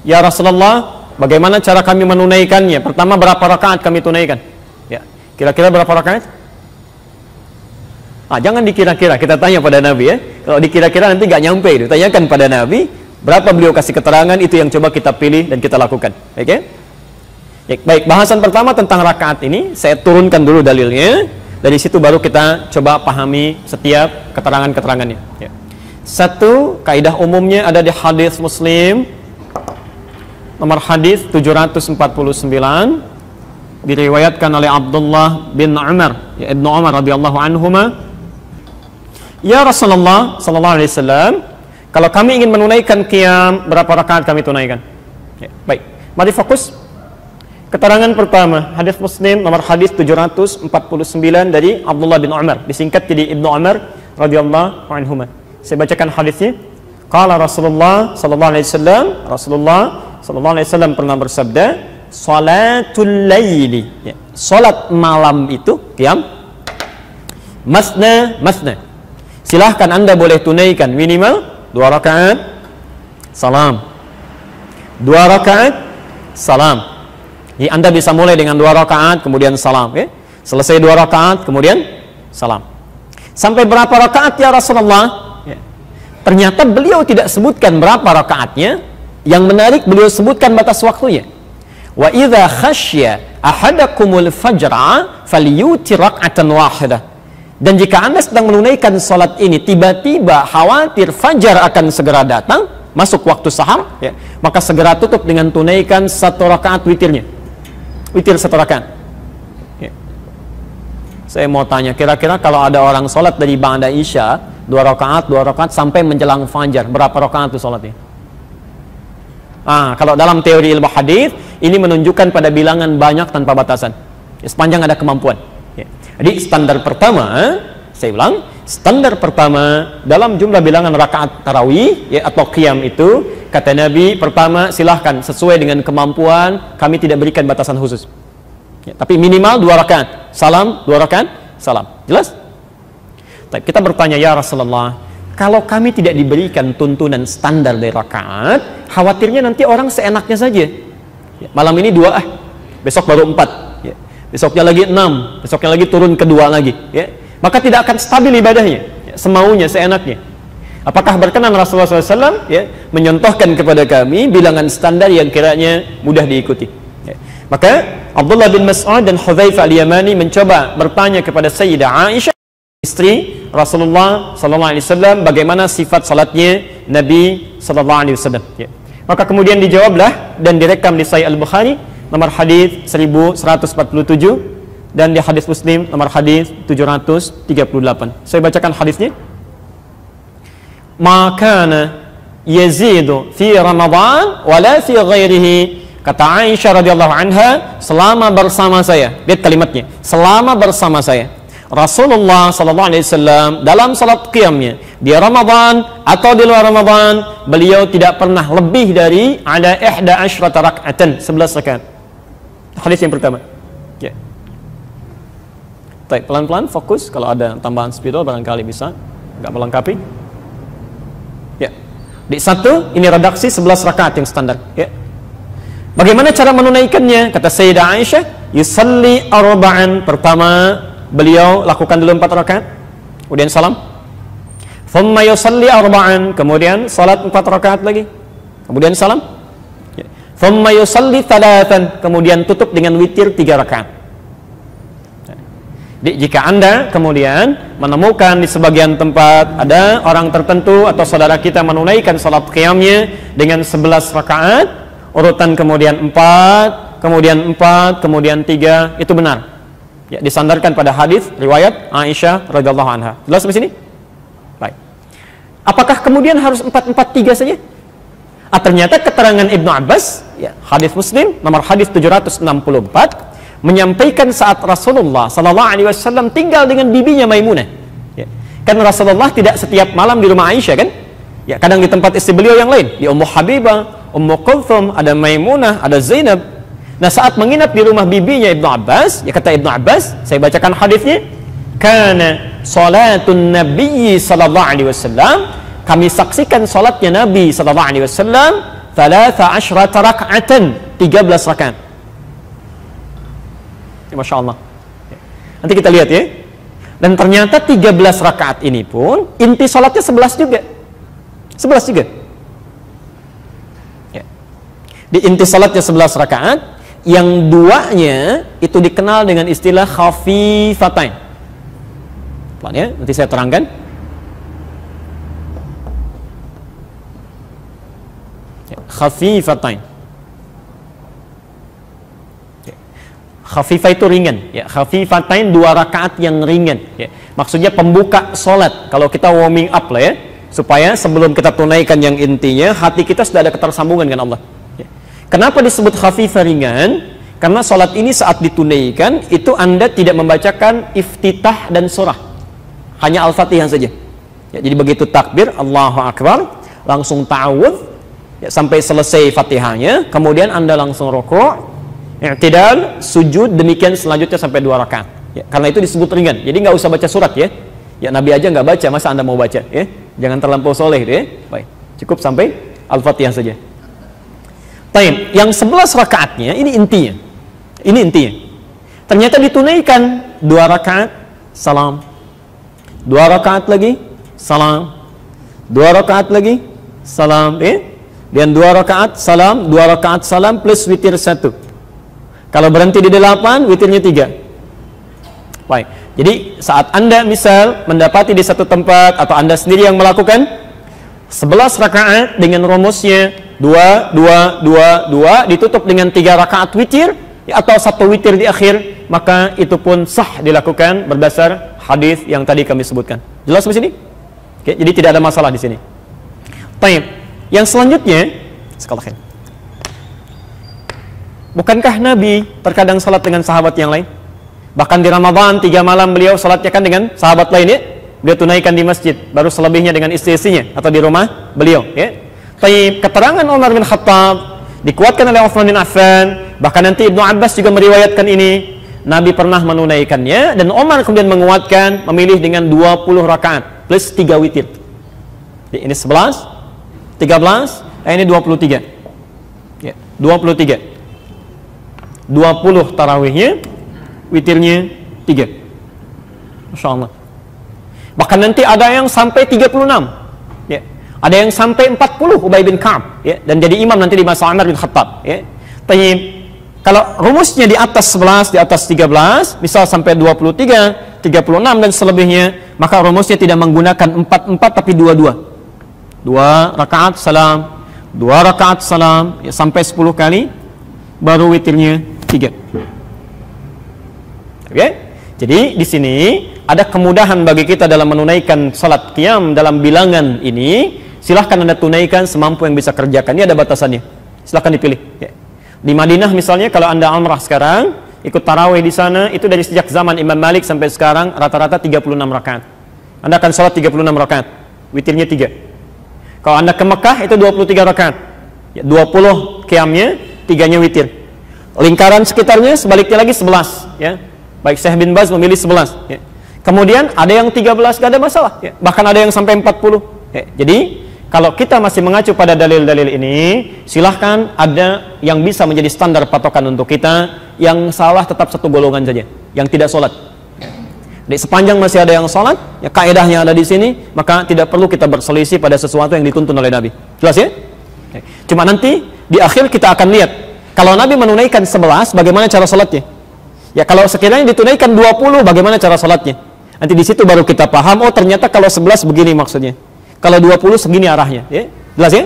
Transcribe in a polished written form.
Ya Rasulullah, bagaimana cara kami menunaikannya? Pertama, berapa rakaat kami tunaikan? Ya, kira-kira berapa rakaat? Jangan dikira-kira, kita tanya pada Nabi ya. Kalau dikira-kira nanti nggak nyampe itu. Tanyakan pada Nabi, berapa beliau kasih keterangan, itu yang coba kita pilih dan kita lakukan. Oke? Ya, baik, bahasan pertama tentang rakaat ini, saya turunkan dulu dalilnya. Dari situ baru kita coba pahami setiap keterangan-keterangannya. Ya. Satu, kaidah umumnya ada di hadis Muslim, nomor hadis 749, diriwayatkan oleh Abdullah bin Umar, ya, Ibnu Umar radhiyallahu anhuma. Ya Rasulullah sallallahu alaihi wasallam, kalau kami ingin menunaikan qiyam, berapa rakaat kami tunaikan? Ya, baik, mari fokus. Keterangan pertama, hadis Muslim nomor hadis 749 dari Abdullah bin Umar, disingkat jadi Ibnu Umar radhiyallahu anhuma. Saya bacakan hadisnya. Qala Rasulullah sallallahu alaihi wasallam, Rasulullah sallallahu alaihi wasallam pernah bersabda, salatul laili, ya, salat malam itu qiyam masna masna. Silahkan Anda boleh tunaikan minimal 2 rakaat salam. 2 rakaat salam. Jadi Anda bisa mulai dengan 2 rakaat kemudian salam, ya. Selesai 2 rakaat kemudian salam. Sampai berapa rakaat ya Rasulullah? Ya. Ternyata beliau tidak sebutkan berapa rakaatnya. Yang menarik, beliau sebutkan batas waktunya. Wa idza khasyya ahadakumul fajra falyutir rak'atan wahidah. Dan jika Anda sedang menunaikan salat ini, tiba-tiba khawatir fajar akan segera datang, masuk waktu sahar, ya, maka segera tutup dengan tunaikan 1 rakaat witirnya. Witir 1 rakaat. Ya. Saya mau tanya, kira-kira kalau ada orang sholat dari ba'da isya 2 rakaat sampai menjelang fajar, berapa rakaat itu sholatnya? Kalau dalam teori ilmu hadis ini menunjukkan pada bilangan banyak tanpa batasan, ya, sepanjang ada kemampuan. Ya. Jadi standar pertama, saya ulang, standar pertama dalam jumlah bilangan rakaat tarawih, ya, atau qiyam itu, kata Nabi, pertama silahkan sesuai dengan kemampuan, kami tidak berikan batasan khusus. Ya, tapi minimal 2 rakaat, salam, 2 rakaat, salam. Jelas? Kita bertanya, ya Rasulullah, kalau kami tidak diberikan tuntunan standar dari rakaat, khawatirnya nanti orang seenaknya saja. Ya, malam ini 2, besok baru 4, ya. Besoknya lagi 6, besoknya lagi turun ke 2 lagi. Ya. Maka tidak akan stabil ibadahnya, ya, semaunya, seenaknya. Apakah berkenan Rasulullah SAW, ya, menyontohkan kepada kami bilangan standar yang kiranya mudah diikuti? Ya. Maka Abdullah bin Mas'ud dan Hudzaifah al-Yamani mencoba bertanya kepada Sayyidah Aisyah, istri Rasulullah SAW, bagaimana sifat salatnya Nabi SAW. Ya. Maka kemudian dijawablah dan direkam di Sahih Al-Bukhari nomor hadis 1147 dan di hadis Muslim nomor hadis 738. Saya bacakan hadisnya. Makana yazidu fi Ramadan wala fi ghairihi, kata Aisyah radhiyallahu anha, selama bersama saya, lihat kalimatnya, selama bersama saya Rasulullah sallallahu alaihi wasallam dalam salat qiyamnya di Ramadan atau di luar Ramadan, beliau tidak pernah lebih dari ada 11 raka'atan, 11 rakaat. Hadis yang pertama. Ya. Baik, pelan-pelan fokus, kalau ada tambahan spidol barangkali bisa enggak melengkapi. Ya. Di 1 ini redaksi 11 rakaat yang standar, ya. Bagaimana cara menunaikannya? Kata Sayyidah Aisyah, yusalli arba'an. Pertama, beliau lakukan dulu 4 rakaat, kemudian salam. Thumma yusalli arba'an, kemudian salat 4 rakaat lagi, kemudian salam. Ya. Thumma yusalli thalathan, kemudian tutup dengan witir 3 rakaat. Jika Anda kemudian menemukan di sebagian tempat ada orang tertentu atau saudara kita menunaikan salat qiyamnya dengan 11 rakaat, urutan kemudian 4, kemudian 4, kemudian 3, itu benar. Ya, disandarkan pada hadis riwayat Aisyah radhiyallahu anha. Jelas sampai sini? Baik. Apakah kemudian harus 4-4-3 saja? Ternyata keterangan Ibnu Abbas, ya, hadis Muslim nomor hadis 764, menyampaikan saat Rasulullah sallallahu alaihi wasallam tinggal dengan bibinya Maimunah. Ya. Kan Rasulullah tidak setiap malam di rumah Aisyah, kan? Ya, kadang di tempat istri beliau yang lain, di Ummu Habibah, Ummu Kulthum, ada Maimunah, ada Zainab. Nah, saat menginap di rumah bibinya Ibnu Abbas, ya, kata Ibnu Abbas, saya bacakan hadisnya, kana salatun nabiyyi sallallahu alaihi wasallam, kami saksikan salatnya Nabi sallallahu alaihi wasallam 13 raka'atan, 13 rakaat. Masya Allah. Nanti kita lihat ya. Dan ternyata 13 rakaat ini pun inti salatnya 11 juga. 11 juga. Ya. Di inti salatnya 11 rakaat, yang duanya itu dikenal dengan istilah khafifatain. Pelan ya, nanti saya terangkan. Ya, khafifatain. Khafifah itu ringan, ya. Khafifatain 2 rakaat yang ringan, ya. Maksudnya pembuka sholat. Kalau kita warming up lah ya, supaya sebelum kita tunaikan yang intinya, hati kita sudah ada ketersambungan dengan Allah. Ya. Kenapa disebut khafifah ringan? Karena sholat ini saat ditunaikan itu Anda tidak membacakan iftitah dan surah, hanya al-fatihah saja. Ya, jadi begitu takbir Allahu Akbar, langsung ta'awudz, ya, sampai selesai fatihahnya, kemudian Anda langsung rukuk, i'tidal, sujud, demikian selanjutnya sampai 2 rakaat. Ya, karena itu disebut ringan. Jadi nggak usah baca surat ya. Ya Nabi aja nggak baca, masa Anda mau baca ya? Jangan terlampau soleh ya. Baik, cukup sampai Al-Fatihah saja. Taib, yang 11 rakaatnya ini intinya. Ini intinya. Ternyata ditunaikan 2 rakaat salam. 2 rakaat lagi salam. 2 rakaat lagi salam ya. Dan 2 rakaat salam, 2 rakaat salam plus witir 1. Kalau berhenti di 8, witirnya 3. Baik. Jadi saat Anda misal mendapati di satu tempat atau Anda sendiri yang melakukan 11 rakaat dengan rumusnya 2, 2, 2, 2 ditutup dengan 3 rakaat witir atau 1 witir di akhir, maka itu pun sah dilakukan berdasar hadis yang tadi kami sebutkan. Jelas di sini? Oke, jadi tidak ada masalah di sini. Baik. Yang selanjutnya, sekali. Bukankah Nabi terkadang salat dengan sahabat yang lain? Bahkan di Ramadan 3 malam beliau salatnya kan dengan sahabat lain ya. Beliau tunaikan di masjid, baru selebihnya dengan istri-istrinya atau di rumah beliau ya. Tapi keterangan Umar bin Khattab dikuatkan oleh Utsman bin Affan, bahkan nanti Ibnu Abbas juga meriwayatkan ini. Nabi pernah menunaikannya dan Umar kemudian menguatkan memilih dengan 20 rakaat plus 3 witir. Jadi ini 11, 13, ini 23. Ya, 23. 20 tarawihnya, witirnya 3. Masya Allah. Bahkan nanti ada yang sampai 36 ya. Ada yang sampai 40, Ubay bin Ka'ab ya. Dan jadi imam nanti di masa Umar bin Khattab ya. Tapi kalau rumusnya di atas 11, di atas 13, misal sampai 23, 36 dan selebihnya, maka rumusnya tidak menggunakan 4-4 tapi 2-2. 2 rakaat salam, 2 rakaat salam ya, sampai 10 kali, baru witirnya 3. Oke? Jadi di sini ada kemudahan bagi kita dalam menunaikan salat qiyam dalam bilangan ini. Silahkan Anda tunaikan semampu yang bisa kerjakan. Ini ada batasannya. Silahkan dipilih. Ya. Di Madinah misalnya, kalau Anda umrah sekarang, ikut tarawih di sana, itu dari sejak zaman Imam Malik sampai sekarang rata-rata 36 rakaat. Anda akan salat 36 rakaat, witirnya 3. Kalau Anda ke Mekah itu 23 rakaat. Ya, 20 qiyamnya, 3-nya witir. Lingkaran sekitarnya sebaliknya lagi 11 ya. Baik Syekh bin Baz memilih 11 ya. Kemudian ada yang 13 gak ada masalah ya. Bahkan ada yang sampai 40 ya. Jadi kalau kita masih mengacu pada dalil-dalil ini, silahkan ada yang bisa menjadi standar patokan untuk kita. Yang salah tetap satu golongan saja, yang tidak sholat. Jadi sepanjang masih ada yang sholat, ya kaedahnya ada di sini, maka tidak perlu kita berselisih pada sesuatu yang dituntun oleh Nabi. Jelas ya? Cuma nanti di akhir kita akan lihat, kalau Nabi menunaikan 11, bagaimana cara sholatnya? Ya kalau sekiranya ditunaikan 20, bagaimana cara sholatnya? Nanti di situ baru kita paham, oh ternyata kalau 11 begini maksudnya. Kalau 20 segini arahnya. Ya? Jelas ya?